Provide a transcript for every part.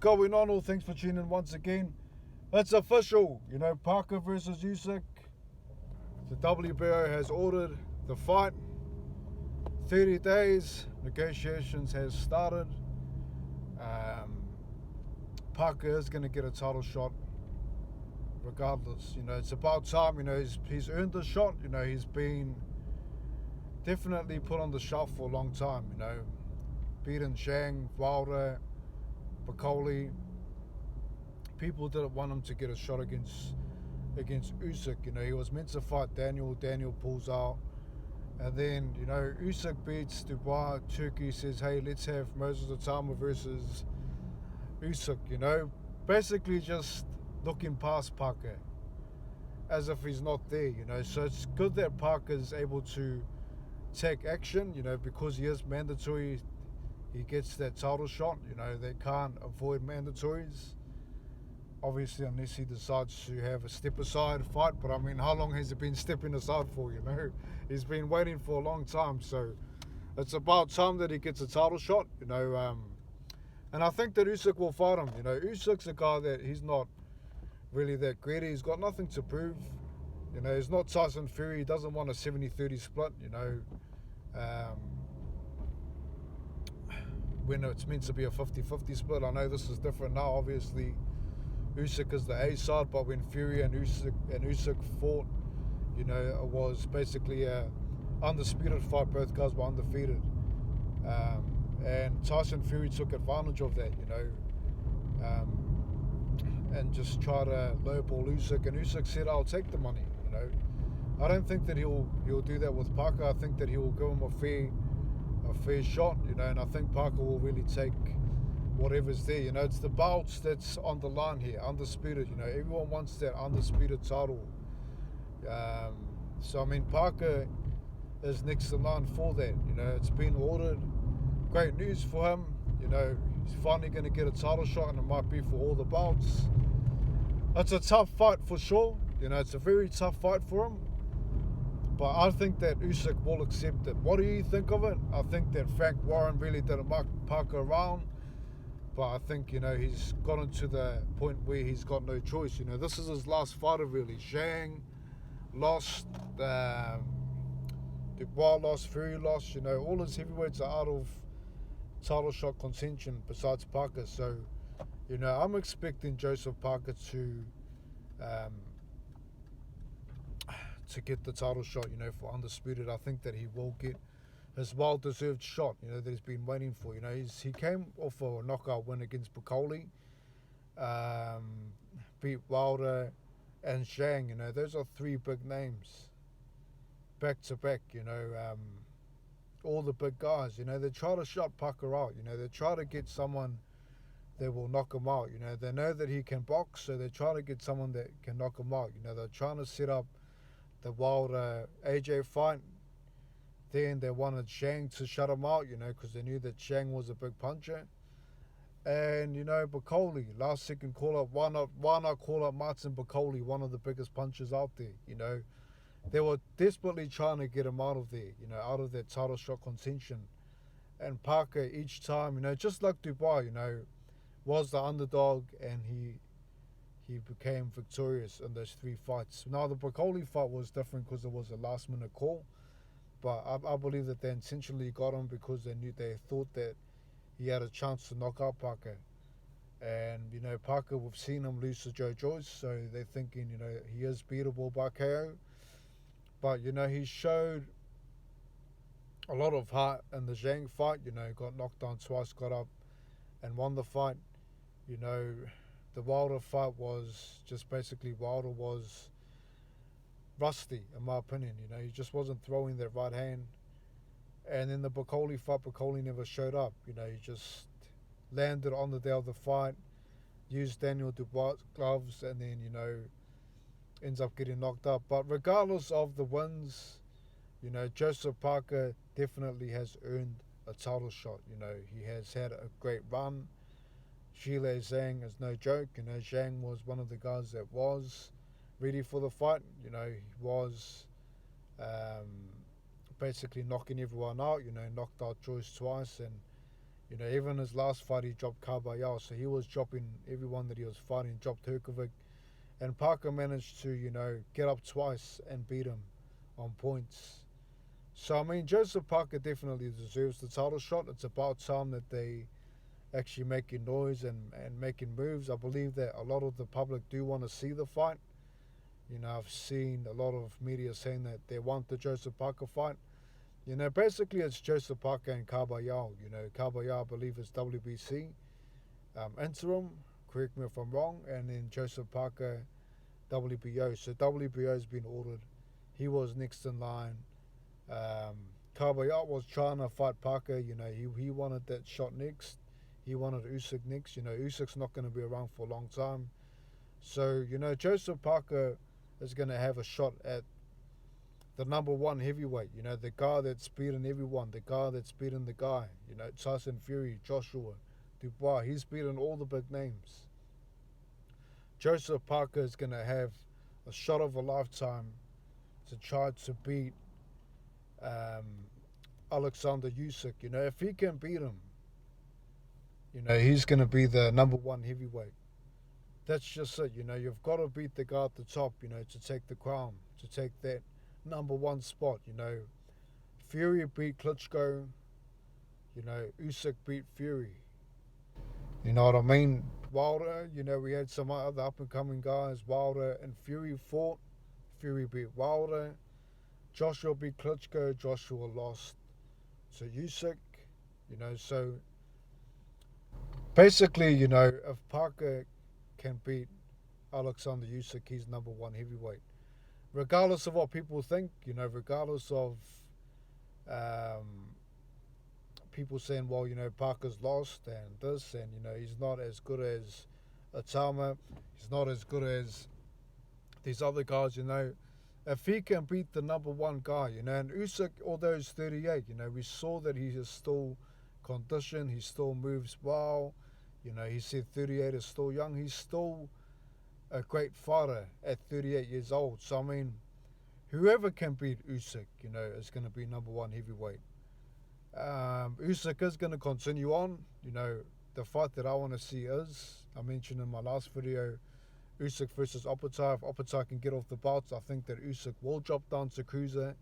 Going on? All thanks for tuning in once again. It's official, Parker versus Usyk. The WBO has ordered the fight. 30 days, negotiations has started. Um, Parker is going to get a title shot regardless. It's about time. He's earned the shot. He's been definitely put on the shelf for a long time. Beaten Zhang, Wilder, Bacoli. People didn't want him to get a shot against Usyk. He was meant to fight Daniel. Daniel pulls out. And then, Usyk beats Dubois. Turkey says, hey, let's have Moses Otama versus Usyk, Basically just looking past Parker as if he's not there, So it's good that Parker's able to take action, because he is mandatory. He gets that title shot, they can't avoid mandatories. Obviously, unless he decides to have a step-aside fight. But, how long has he been stepping aside for, He's been waiting for a long time. So, it's about time that he gets a title shot, And I think that Usyk will fight him, Usyk's a guy that he's not really that greedy. He's got nothing to prove. He's not Tyson Fury. He doesn't want a 70-30 split, when it's meant to be a 50-50 split. I know this is different now, obviously. Usyk is the A side, but when Fury and Usyk fought, it was basically a undisputed fight. Both guys were undefeated, and Tyson Fury took advantage of that, and just tried to lowball Usyk. And Usyk said, "I'll take the money." I don't think that he'll do that with Parker. I think that he will give him a fair shot, and I think Parker will really take whatever's there. It's the belts that's on the line here, undisputed. Everyone wants that undisputed title. So Parker is next in line for that. It's been ordered. Great news for him. He's finally going to get a title shot, and it might be for all the belts. It's a tough fight for sure. It's a very tough fight for him. But I think that Usyk will accept it. What do you think of it? I think that Frank Warren really didn't mark Parker around. But I think, he's gotten to the point where he's got no choice. This is his last fighter, really. Zhang lost, Dubois lost, Fury lost. All his heavyweights are out of title shot contention besides Parker. So, I'm expecting Joseph Parker to get the title shot, for undisputed. I think that he will get his well-deserved shot, that he's been waiting for. He came off a knockout win against Bacoli, beat Wilder and Zhang. Those are three big names, back to back. All the big guys. They try to shut Parker out. They try to get someone that will knock him out. They know that he can box, so they try to get someone that can knock him out. They're trying to set up the Wilder AJ fight. Then they wanted Zhang to shut him out, because they knew that Zhang was a big puncher. And, Bacoli, last second call-up. Why not call up Martin Bacoli, one of the biggest punchers out there, They were desperately trying to get him out of there, out of that title shot contention. And Parker, each time, just like Dubois, was the underdog, and he became victorious in those three fights. Now, the Bacoli fight was different because it was a last-minute call. But I believe that they intentionally got him because they thought that he had a chance to knock out Parker. And, Parker, we've seen him lose to Joe Joyce, so they're thinking, he is beatable by KO. But, he showed a lot of heart in the Zhang fight, got knocked down twice, got up and won the fight. The Wilder fight was just basically Wilder was rusty, in my opinion. He just wasn't throwing that right hand. And in the Bacoli fight, Bacoli never showed up. He just landed on the day of the fight, used Daniel Dubois gloves, and then, ends up getting knocked up. But regardless of the wins, Joseph Parker definitely has earned a title shot. He has had a great run. Zhile Zhang is no joke. Zhang was one of the guys that was ready for the fight. He was basically knocking everyone out. Knocked out Joyce twice, and You know, even his last fight, he dropped Kabayel, so he was dropping everyone that he was fighting. Dropped Turkovic, and Parker managed to, you know, get up twice and beat him on points. So I mean, Joseph Parker definitely deserves the title shot. It's about time that they actually making noise and making moves. I believe that a lot of the public do want to see the fight. You know, I've seen a lot of media saying that they want the Joseph Parker fight. You know, basically it's Joseph Parker and Kabayel. You know, Kabayel, I believe, is WBC interim. Correct me if I'm wrong. And then Joseph Parker, WBO. So WBO has been ordered. He was next in line. Kabayel was trying to fight Parker. You know, he wanted that shot next. He wanted Usyk next. You know, Usyk's not going to be around for a long time. So, you know, Joseph Parker is going to have a shot at the number one heavyweight. You know, the guy that's beaten everyone. The guy that's beaten the guy. You know, Tyson Fury, Joshua, Dubois. He's beaten all the big names. Joseph Parker is going to have a shot of a lifetime to try to beat Oleksandr Usyk. You know, if he can beat him, you know, he's going to be the number one heavyweight. That's just it. You know, you've got to beat the guy at the top, you know, to take the crown, to take that number one spot. You know, Fury beat Klitschko. You know, Usyk beat Fury. You know what I mean? Wilder, you know, we had some other up-and-coming guys. Wilder and Fury fought. Fury beat Wilder. Joshua beat Klitschko. Joshua lost to Usyk. You know, so basically, you know, if Parker can beat Oleksandr Usyk, he's number one heavyweight. Regardless of what people think, you know, regardless of people saying, well, you know, Parker's lost and this, and, you know, he's not as good as Atama, he's not as good as these other guys, you know. If he can beat the number one guy, you know, and Usyk, although he's 38, you know, we saw that he is still conditioned, he still moves well. You know, he said 38 is still young. He's still a great fighter at 38 years old. So, I mean, whoever can beat Usyk, you know, is going to be number one heavyweight. Usyk is going to continue on. You know, the fight that I want to see is, I mentioned in my last video, Usyk versus Opetay. If Opetay can get off the belts, I think that Usyk will drop down to cruiser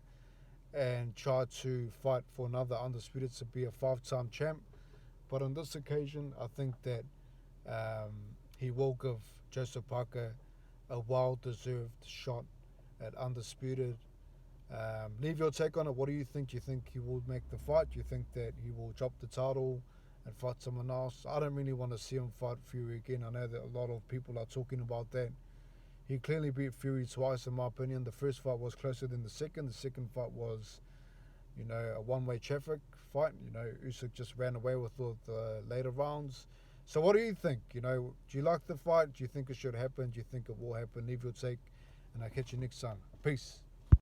and try to fight for another undisputed to be a 5-time champ. But on this occasion, I think that he will give Joseph Parker a well-deserved shot at undisputed. Leave your take on it. What do you think? Do you think he will make the fight? Do you think that he will drop the title and fight someone else? I don't really want to see him fight Fury again. I know that a lot of people are talking about that. He clearly beat Fury twice, in my opinion. The first fight was closer than the second. The second fight was, you know, a one-way traffic fight. You know, Usyk just ran away with all the later rounds. So what do you think? You know, do you like the fight? Do you think it should happen? Do you think it will happen? Leave your take, and I'll catch you next time. Peace.